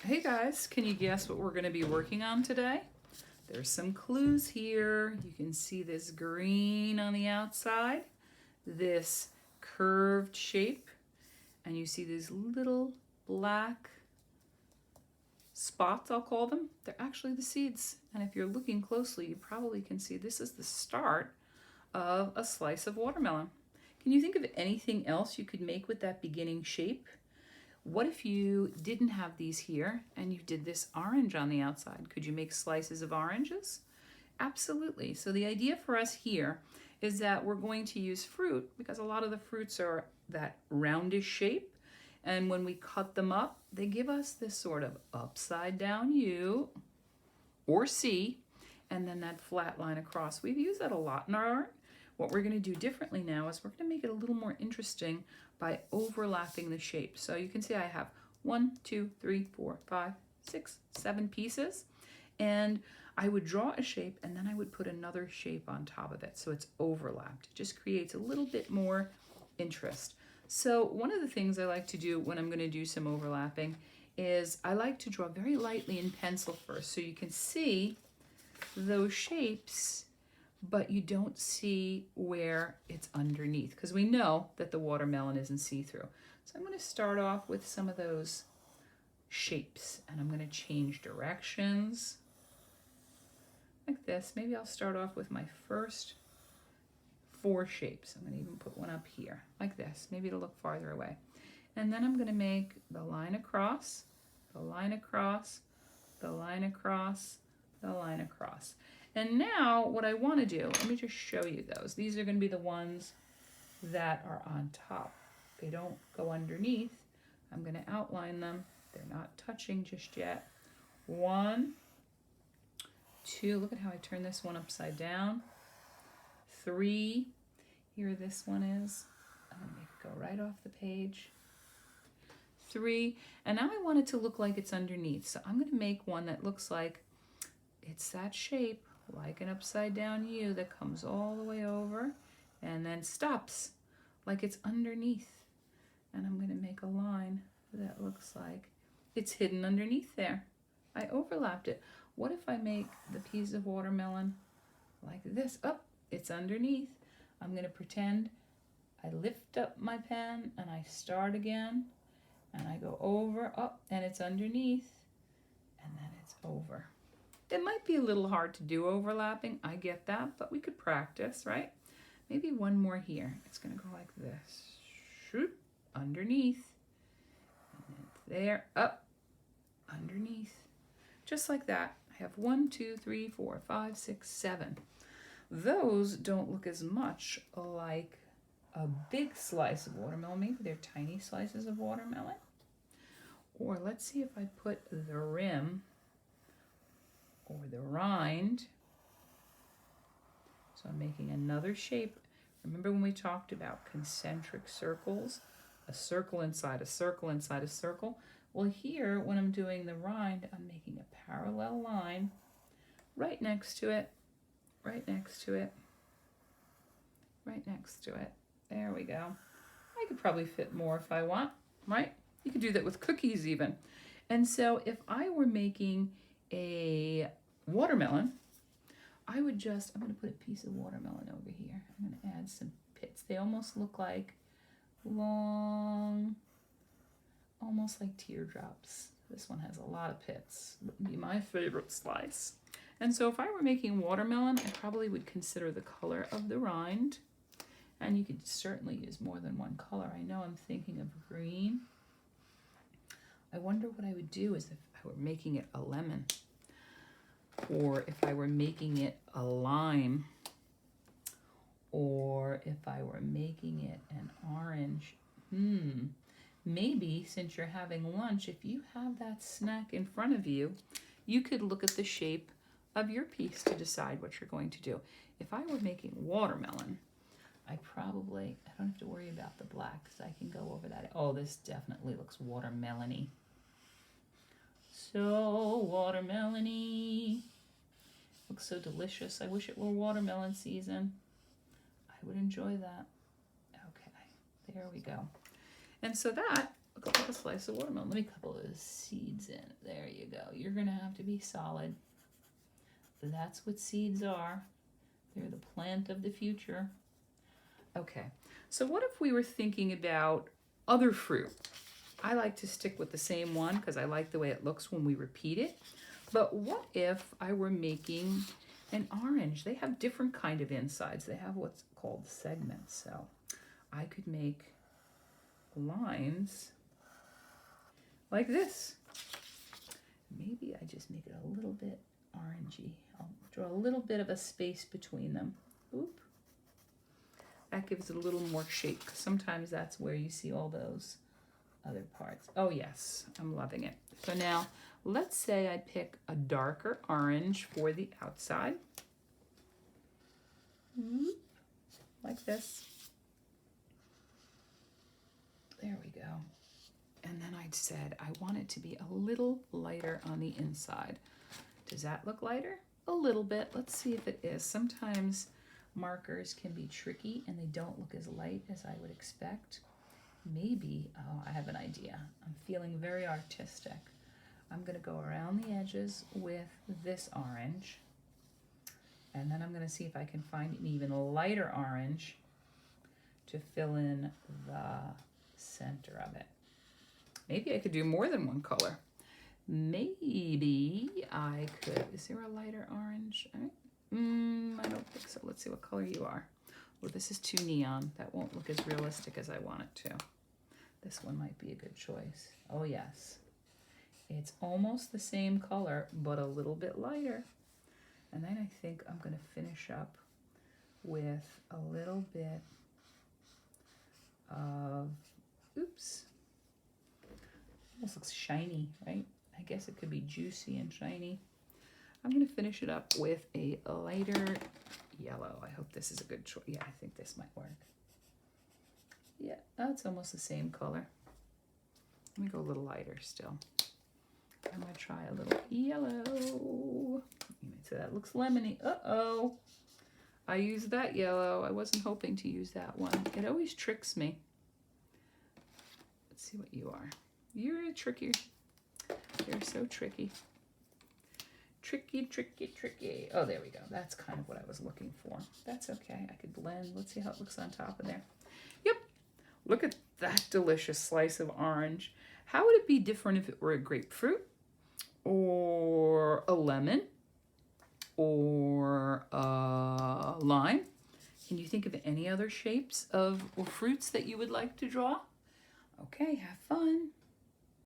Hey guys, can you guess what we're going to be working on today? There's some clues here. You can see this green on the outside, this curved shape, and you see these little black spots, I'll call them. They're actually the seeds. And if you're looking closely, you probably can see this is the start of a slice of watermelon. Can you think of anything else you could make with that beginning shape? What if you didn't have these here and you did this orange on the outside? Could you make slices of oranges? Absolutely. So the idea for us here is that we're going to use fruit because a lot of the fruits are that roundish shape. And when we cut them up, they give us this sort of upside down U or C, and then that flat line across. We've used that a lot in our art. What we're going to do differently now is we're going to make it a little more interesting by overlapping the shape. So you can see I have 1, 2, 3, 4, 5, 6, 7 pieces. And I would draw a shape and then I would put another shape on top of it so it's overlapped. It just creates a little bit more interest. So one of the things I like to do when I'm going to do some overlapping is I like to draw very lightly in pencil first so you can see those shapes, but you don't see where it's underneath because we know that the watermelon isn't see-through. So I'm going to start off with some of those shapes and I'm going to change directions like this. Maybe I'll start off with my first 4 shapes. I'm going to even put one up here like this. Maybe it'll look farther away. And then I'm going to make the line across, the line across, the line across, the line across. And now what I want to do, let me just show you those. These are going to be the ones that are on top. They don't go underneath. I'm going to outline them. They're not touching just yet. 1, 2, look at how I turn this one upside down. 3, here this one is. I'm going to make it go right off the page. 3, and now I want it to look like it's underneath. So I'm going to make one that looks like it's that shape, like an upside down U that comes all the way over and then stops like it's underneath. And I'm going to make a line that looks like it's hidden underneath there. I overlapped it. What if I make the piece of watermelon like this? Oh, it's underneath. I'm going to pretend I lift up my pen and I start again and I go over, up, and it's underneath, and then it's over. It might be a little hard to do overlapping, I get that, but we could practice, right? Maybe one more here. It's going to go like this. Shoot, underneath, and it's there, up, underneath. Just like that. I have 1, 2, 3, 4, 5, 6, 7. Those don't look as much like a big slice of watermelon. Maybe they're tiny slices of watermelon. Or let's see if I put the rim or the rind. So I'm making another shape. Remember when we talked about concentric circles? A circle inside a circle inside a circle. Well, here, when I'm doing the rind, I'm making a parallel line right next to it, right next to it, right next to it. There we go. I could probably fit more if I want, right? You could do that with cookies even. And so if I were making a watermelon, I would just, I'm going to put a piece of watermelon over here. I'm going to add some pits. They almost look like long, almost like teardrops. This one has a lot of pits. Would be my favorite slice. And so if I were making watermelon, I probably would consider the color of the rind. And you could certainly use more than one color. I know I'm thinking of green. I wonder what I would do is if I were making it a lemon, or if I were making it a lime, or if I were making it an orange. Maybe since you're having lunch, if you have that snack in front of you, you could look at the shape of your piece to decide what you're going to do. If I were making watermelon, I don't have to worry about the black because I can go over that. Oh, this definitely looks watermelon-y. So watermelon-y. Looks so delicious. I wish it were watermelon season. I would enjoy that. Okay, there we go. And so that looks like a slice of watermelon. Let me couple those seeds in. There you go. You're going to have to be solid. That's what seeds are. They're the plant of the future. Okay, so what if we were thinking about other fruit? I like to stick with the same one because I like the way it looks when we repeat it. But what if I were making an orange? They have different kind of insides. They have what's called segments. So I could make lines like this. Maybe I just make it a little bit orangey. I'll draw a little bit of a space between them. Oop. That gives it a little more shape. Sometimes that's where you see all those other parts. Oh yes, I'm loving it. So now let's say I pick a darker orange for the outside. Like this. There we go. And then I said I want it to be a little lighter on the inside. Does that look lighter? A little bit. Let's see if it is. Sometimes markers can be tricky and they don't look as light as I would expect. Maybe, oh, I have an idea. I'm feeling very artistic. I'm going to go around the edges with this orange. And then I'm going to see if I can find an even lighter orange to fill in the center of it. Maybe I could do more than one color. Maybe I could, is there a lighter orange? I don't think so. Let's see what color you are. Well, this is too neon. That won't look as realistic as I want it to. This one might be a good choice. Oh yes. It's almost the same color, but a little bit lighter. And then I think I'm going to finish up with a little bit of, oops, almost looks shiny, right? I guess it could be juicy and shiny. I'm going to finish it up with a lighter yellow. I hope this is a good choice. Yeah, I think this might work. Yeah, that's almost the same color. Let me go a little lighter still. I'm going to try a little yellow. So that looks lemony. Uh-oh. I used that yellow. I wasn't hoping to use that one. It always tricks me. Let's see what you are. You're tricky. You're so tricky. Tricky, tricky, tricky. Oh, there we go. That's kind of what I was looking for. That's okay. I could blend. Let's see how it looks on top of there. Yep. Look at that delicious slice of orange. How would it be different if it were a grapefruit or a lemon or a lime? Can you think of any other shapes of or fruits that you would like to draw? Okay, have fun.